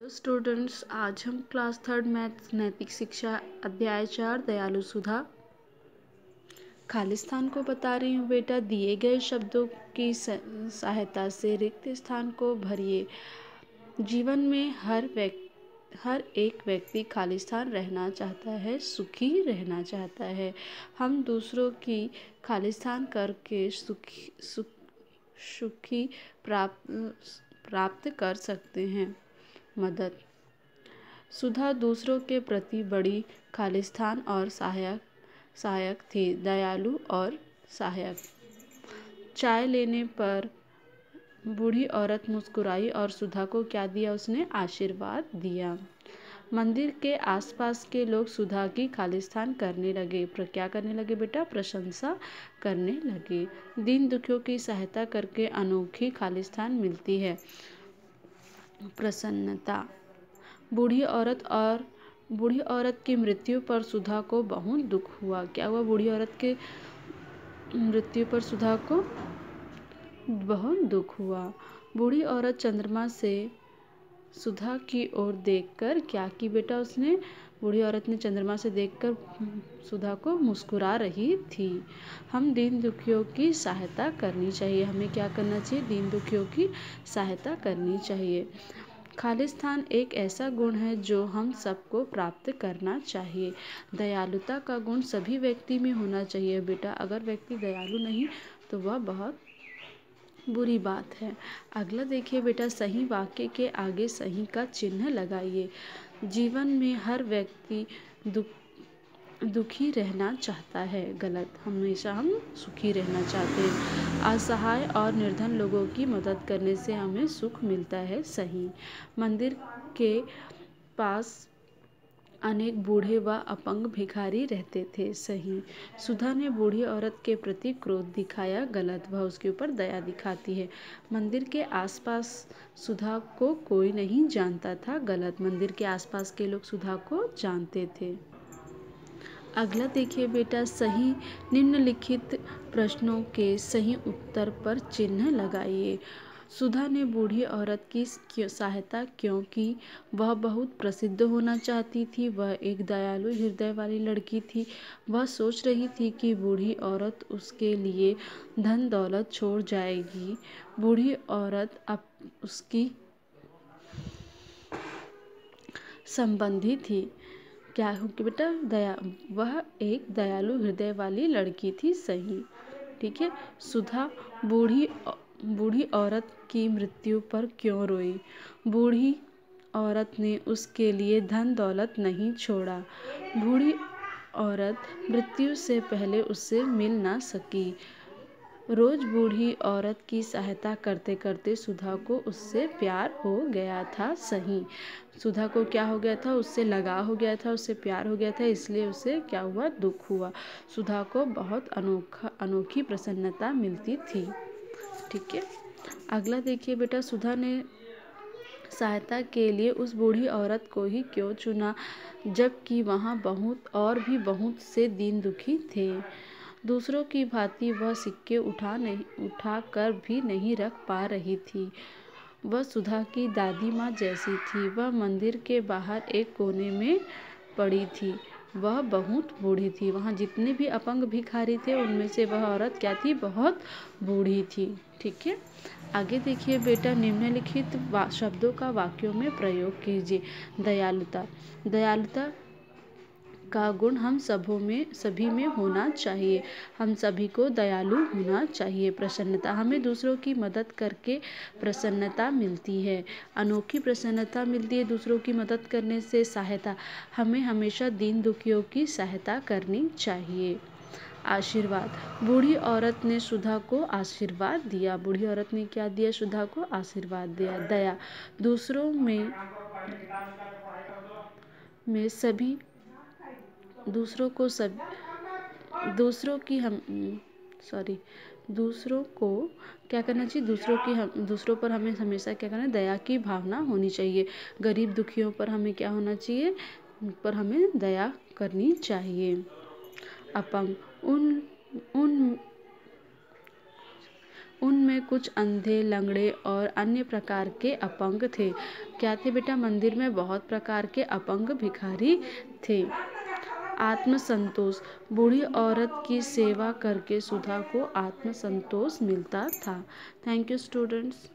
Hello students, आज हम class third maths नैतिक शिक्षा अध्याय 4 दयालु सुधा खालिस्तान को बता रही हूँ। बेटा, दिए गए शब्दों की सहायता से रिक्त स्थान को भरिए। जीवन में हर एक व्यक्ति खालिस्तान रहना चाहता है, सुखी रहना चाहता है। हम दूसरों की खालिस्तान करके सुखी प्राप्त कर सकते हैं। मदद। सुधा दूसरों के प्रति बड़ी खालिस्तान और सहायक थी, दयालु और सहायक। चाय लेने पर बूढ़ी औरत मुस्कुराई और सुधा को क्या दिया? उसने आशीर्वाद दिया। मंदिर के आसपास के लोग सुधा की खालिस्तान करने लगे। क्या करने लगे बेटा? प्रशंसा करने लगे। दीन दुखियों की सहायता करके अनोखी खालिस्तान मिलती है। प्रसन्नता। बूढ़ी औरत की मृत्यु पर सुधा को बहुत दुख हुआ। क्या हुआ? बूढ़ी औरत के मृत्यु पर सुधा को बहुत दुख हुआ। बूढ़ी औरत चंद्रमा से सुधा की ओर देखकर क्या की बेटा? उसने बूढ़ी औरत ने चंद्रमा से देखकर सुधा को मुस्कुरा रही थी। हम दीन दुखियों की सहायता करनी चाहिए। हमें क्या करना चाहिए? दीन दुखियों की सहायता करनी चाहिए। खालिस्तान एक ऐसा गुण है जो हम सबको प्राप्त करना चाहिए। दयालुता का गुण सभी व्यक्ति में होना चाहिए बेटा। अगर व्यक्ति दयालु नहीं तो वह बहुत बुरी बात है। अगला देखिए बेटा, सही वाक्य के आगे सही का चिन्ह लगाइए। जीवन में हर व्यक्ति दुखी रहना चाहता है। गलत। हमेशा हम सुखी रहना चाहते हैं। असहाय और निर्धन लोगों की मदद करने से हमें सुख मिलता है। सही। मंदिर के पास अनेक बूढ़े व अपंग भिखारी रहते थे। सही। सुधा ने बूढ़ी औरत के प्रति क्रोध दिखाया। गलत। वह उसके ऊपर दया दिखाती है। मंदिर के आसपास सुधा को कोई नहीं जानता था। गलत। मंदिर के आसपास के लोग सुधा को जानते थे। अगला देखिए बेटा, सही निम्नलिखित प्रश्नों के सही उत्तर पर चिन्ह लगाइए। सुधा ने बूढ़ी औरत की सहायता क्यों की? वह बहुत प्रसिद्ध होना चाहती थी। वह एक दयालु हृदय वाली लड़की थी। वह सोच रही थी कि बूढ़ी औरत उसके लिए धन दौलत छोड़ जाएगी। बूढ़ी औरत अब उसकी संबंधी थी। क्या होगी बेटा? वह एक दयालु हृदय वाली लड़की थी। सही। ठीक है। सुधा बूढ़ी औरत की मृत्यु पर क्यों रोई? बूढ़ी औरत ने उसके लिए धन दौलत नहीं छोड़ा। बूढ़ी औरत मृत्यु से पहले उससे मिल ना सकी। रोज बूढ़ी औरत की सहायता करते करते सुधा को उससे प्यार हो गया था। सही। सुधा को क्या हो गया था? उससे लगाव हो गया था, उससे प्यार हो गया था, इसलिए उसे क्या हुआ? दुख हुआ। सुधा को बहुत अनोखी प्रसन्नता मिलती थी। ठीक है। अगला देखिए बेटा, सुधा ने सहायता के लिए उस बूढ़ी औरत को ही क्यों चुना, जबकि वहाँ बहुत से दीन दुखी थे। दूसरों की भांति वह सिक्के उठा कर भी नहीं रख पा रही थी। वह सुधा की दादी माँ जैसी थी। वह मंदिर के बाहर एक कोने में पड़ी थी। वह बहुत बूढ़ी थी। वहाँ जितने भी अपंग भिखारी थे उनमें से वह औरत क्या थी? बहुत बूढ़ी थी। ठीक है। आगे देखिए बेटा, निम्नलिखित शब्दों का वाक्यों में प्रयोग कीजिए। दयालुता का गुण हम सभी में होना चाहिए। हम सभी को दयालु होना चाहिए। प्रसन्नता। हमें दूसरों की मदद करके प्रसन्नता मिलती है। अनोखी प्रसन्नता मिलती है दूसरों की मदद करने से। सहायता। हमें हमेशा दीन दुखियों की सहायता करनी चाहिए। आशीर्वाद। बूढ़ी औरत ने सुधा को आशीर्वाद दिया। बूढ़ी औरत ने क्या दिया? सुधा को आशीर्वाद दिया। दया। दूसरों को क्या करना चाहिए? दूसरों पर हमें हमेशा क्या करना है? दया की भावना होनी चाहिए। गरीब दुखियों पर हमें क्या होना चाहिए? उन पर हमें दया करनी चाहिए। अपंग। उनमें कुछ अंधे, लंगड़े और अन्य प्रकार के अपंग थे। क्या थे बेटा? मंदिर में बहुत प्रकार के अपंग भिखारी थे। आत्मसंतोष। बूढ़ी औरत की सेवा करके सुधा को आत्मसंतोष मिलता था। Thank you students.